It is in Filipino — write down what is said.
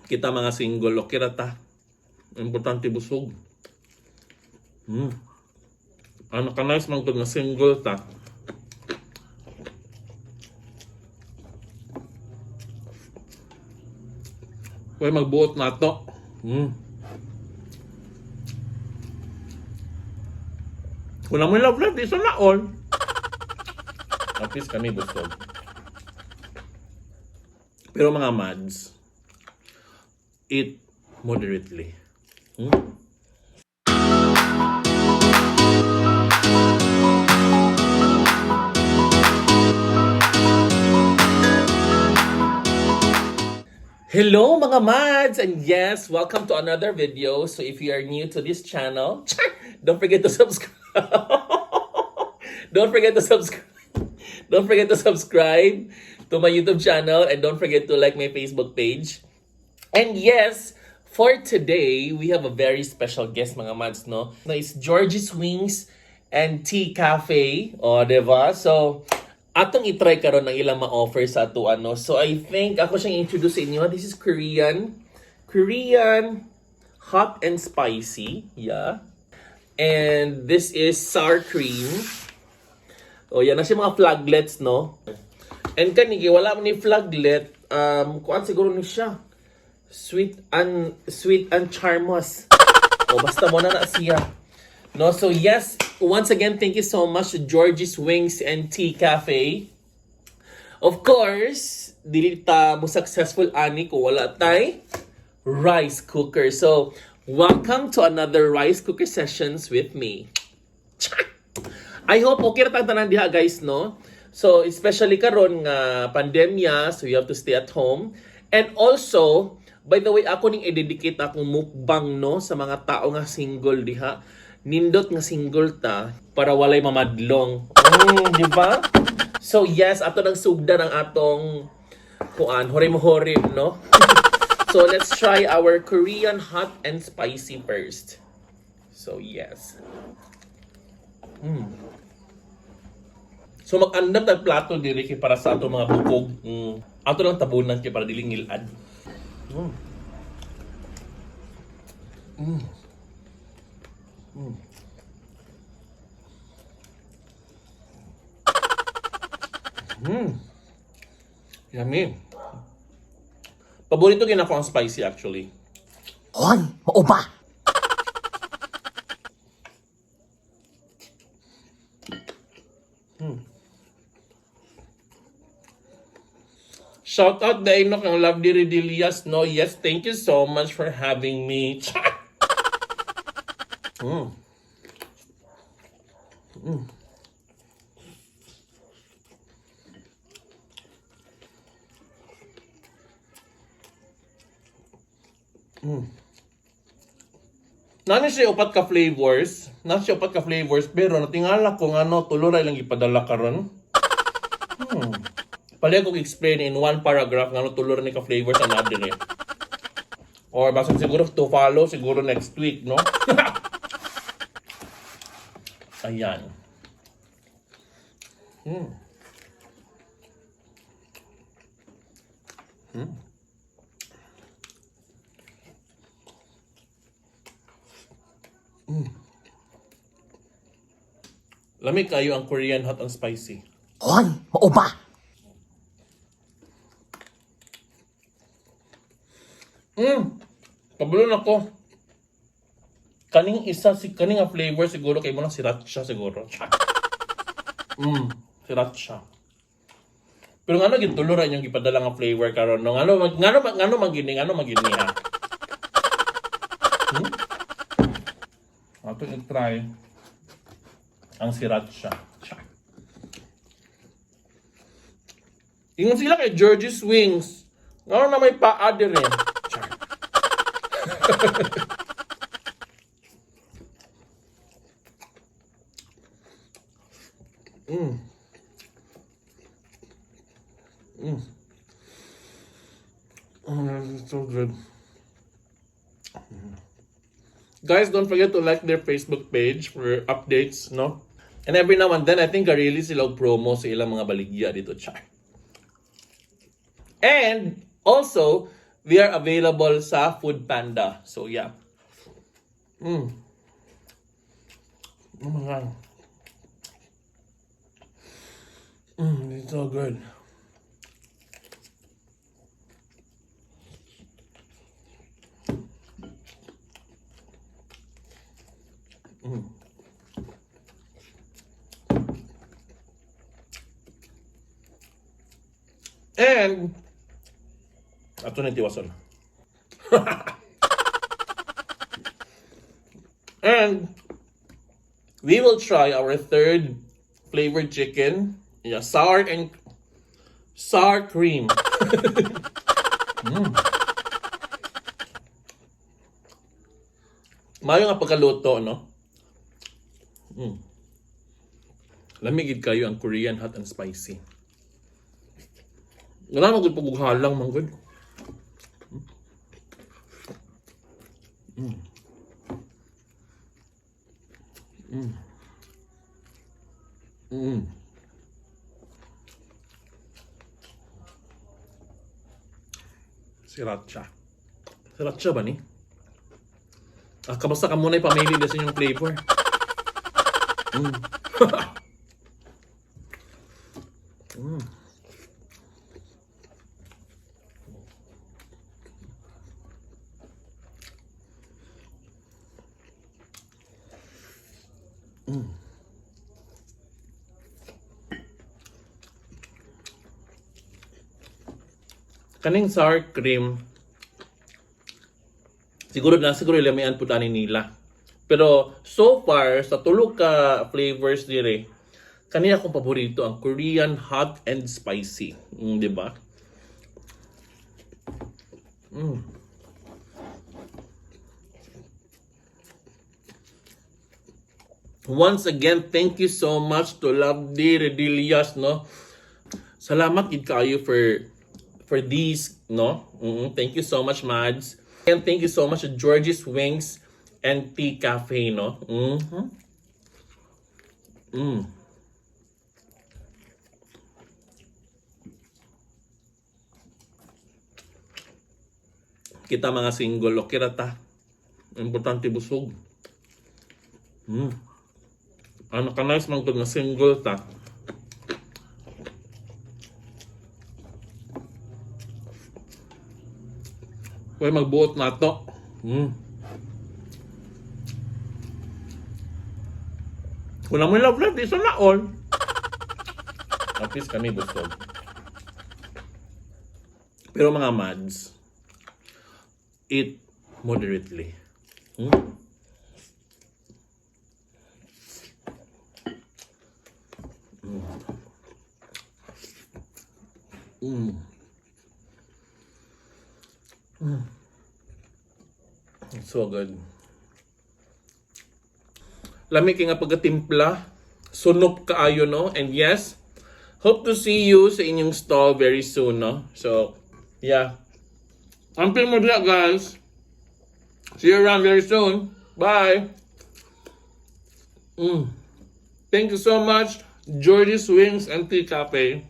Kita mga single, okay ra ta. Importante busog. Ano ka nice man kung na single ta. Pwede magbuot na to. Kung na mo love life, di sa na all. At least kami busog. Pero mga mads, eat moderately. Hello mga mads, and yes, welcome to another video. So if you are new to this channel, don't forget to subscribe. Don't forget to subscribe to my YouTube channel, and don't forget to like my Facebook page. And yes, for today, we have a very special guest mga mads, no? It's Georgie's Wings and Tea Cafe. O, diba? So, atong itry karon ng ilang ma-offer sa ato ano. So, I think ako siyang introduce sa inyo. This is Korean hot and spicy. Yeah. And this is sour cream. O, yan na siya mga flaglets, no? And kanigi, wala mo ni flaglet. Kuan siguro ni siya. Sweet and charmos. O, basta mo na siya. No, so yes, once again, thank you so much to Georgie's Wings and Tea Cafe. Of course, dili ta mo successful ani ko wala tay rice cooker. So, welcome to another rice cooker sessions with me. I hope okay ra tanan diha guys, no? So, especially karon nga pandemya, so you have to stay at home. And also, by the way, ako ning i-dedicate akong mukbang, no, sa mga tao nga single diha. Nindot nga single ta para walay mamadlong. Di ba? So, yes, ato nang sugdan ang atong kuan, horim-horim, no? So, let's try our Korean hot and spicy first. So, yes. So mag-andam tag plato diri kay para sa ato mga bukog. Ato lang tabunan kay para dili ngilad. Yummy. Paborito gina ko ang spicy actually. Hoy, mauba. Shout out the Inok ng Love Diri Dilias. No, yes, thank you so much for having me. Nani siya upat ka flavors. Pero natingala ko nga no, tuloray lang ipadala karon. Pali ko explain in one paragraph nga no tulor ni ka flavors ang nadiri. Or basta siguro to follow siguro next week, no? Ayan. Lamig kayo ang Korean hot and spicy. Hoy, mauba. Pabulon ako. Kaning nga flavor siguro kay mo lang sriracha siguro. Sriracha. Pero ngano gituluran yung ipadala nga flavor karon no? Ngano magini ha. Ato i-try ang sriracha. Ingon sila kay Georgie's Wings. Ngano na may paa dire. That's so good. Guys, don't forget to like their Facebook page for updates, no? And every now and then, I think release sila promo sa ilang mga baligya dito, char. And also, We are available sa Food Panda. So, yeah. Oh my God. It's so good. And ato na tiwason. And we will try our third flavored chicken. Yeah, sour cream. Mayo nga pagkaluto, no? Lamigid kayo ang Korean hot and spicy. Wala magud pagughalang manggod. Sriracha. Sriracha ba ni? Kamusta ka muna ipamili na sa inyong flavor? Kaning sour cream, siguro ilamian po tani nila. Pero so far, sa tulo ka flavors dire, kanina akong paborito ang Korean hot and spicy. Di ba? Once again, thank you so much to Lovely Redilias, no? Salamat gid kayo for these, no? Thank you so much, Mads. And thank you so much to George's Wings and Tea Cafe, no? Kita mga single, okay ra ta. Importante busog. Ano ka nice man na single ta. Pwede magbuot na to. Kung naman love life, di sa naon. At least kami busog. Pero mga mads, eat moderately. It's so good. Lami kay nga pagkatimpla, sunog kaayo, no? And yes, hope to see you sa inyong stall very soon, no? So, yeah. Until mo dia, guys. See you around very soon. Bye. Thank you so much, George's Wings and Tea Cafe.